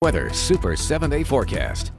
Weather Super 7-day forecast.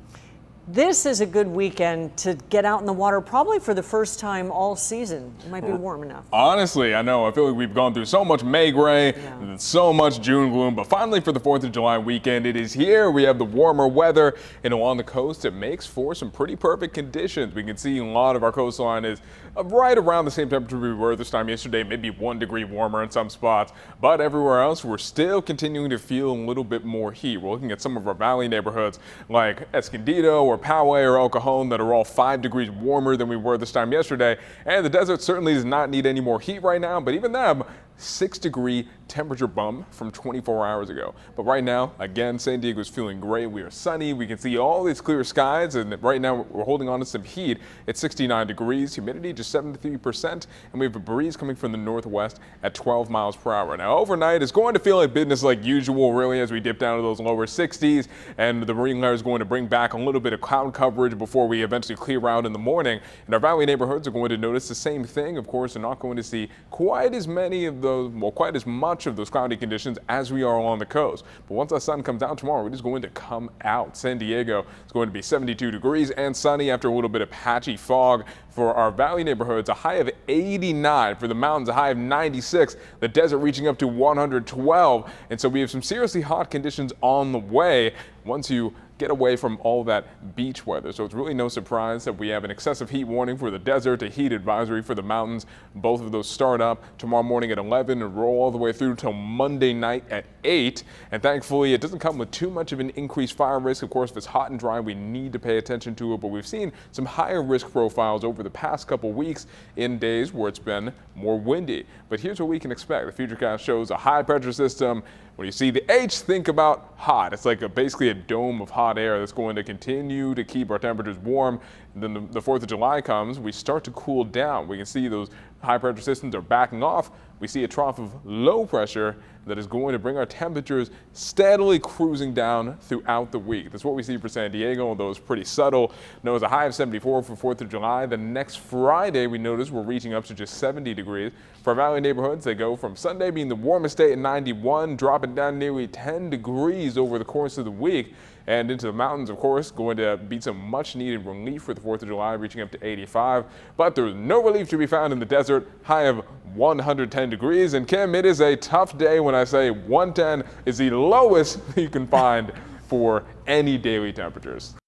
This is a good weekend to get out in the water, probably for the first time all season. It might be warm enough. Honestly, I know. I feel like we've gone through so much May gray and so much June gloom, but finally for the 4th of July weekend, it is here. We have the warmer weather, and along the coast, it makes for some pretty perfect conditions. We can see a lot of our coastline is right around the same temperature we were this time yesterday, maybe 1 degree warmer in some spots, but everywhere else, we're still continuing to feel a little bit more heat. We're looking at some of our valley neighborhoods like Escondido or Poway or El Cajon that are all 5 degrees warmer than we were this time yesterday. And the desert certainly does not need any more heat right now, but even them, 6-degree temperature bump from 24 hours ago. But right now, again, San Diego's feeling great. We are sunny. We can see all these clear skies, and right now we're holding on to some heat. It's 69 degrees, humidity just 73%, and we have a breeze coming from the northwest at 12 miles per hour. Now, overnight is going to feel like business like usual, really, as we dip down to those lower 60s, and the marine layer is going to bring back a little bit of cloud coverage before we eventually clear out in the morning. And our valley neighborhoods are going to notice the same thing. Of course, they're not going to see quite as many of those, well, quite as much of those cloudy conditions as we are along the coast. But once the sun comes out tomorrow, it is going to come out. San Diego is going to be 72 degrees and sunny after a little bit of patchy fog. For our valley neighborhoods, a high of 89. For the mountains, a high of 96. The desert reaching up to 112. And so we have some seriously hot conditions on the way once you get away from all that beach weather. So it's really no surprise that we have an excessive heat warning for the desert, a heat advisory for the mountains. Both of those start up tomorrow morning at 11 and roll all the way through till Monday night at 8. And thankfully, it doesn't come with too much of an increased fire risk. Of course, if it's hot and dry, we need to pay attention to it. But we've seen some higher risk profiles over the past couple weeks in days where it's been more windy. But here's what we can expect. The Futurecast shows a high pressure system. When you see the H, think about hot. It's like basically a dome of hot air that's going to continue to keep our temperatures warm. And then the 4th of July comes, we start to cool down. We can see those high pressure systems are backing off. We see a trough of low pressure that is going to bring our temperatures steadily cruising down throughout the week. That's what we see for San Diego, although it's pretty subtle. Notice a high of 74 for 4th of July. The next Friday, we notice we're reaching up to just 70 degrees. For our valley neighborhoods, they go from Sunday being the warmest day at 91, dropping down nearly 10 degrees over the course of the week. And into the mountains, of course, going to be some much needed relief for the 4th of July, reaching up to 85. But there's no relief to be found in the desert, high of 110 degrees. And Kim, it is a tough day when I say 110 is the lowest you can find for any daily temperatures.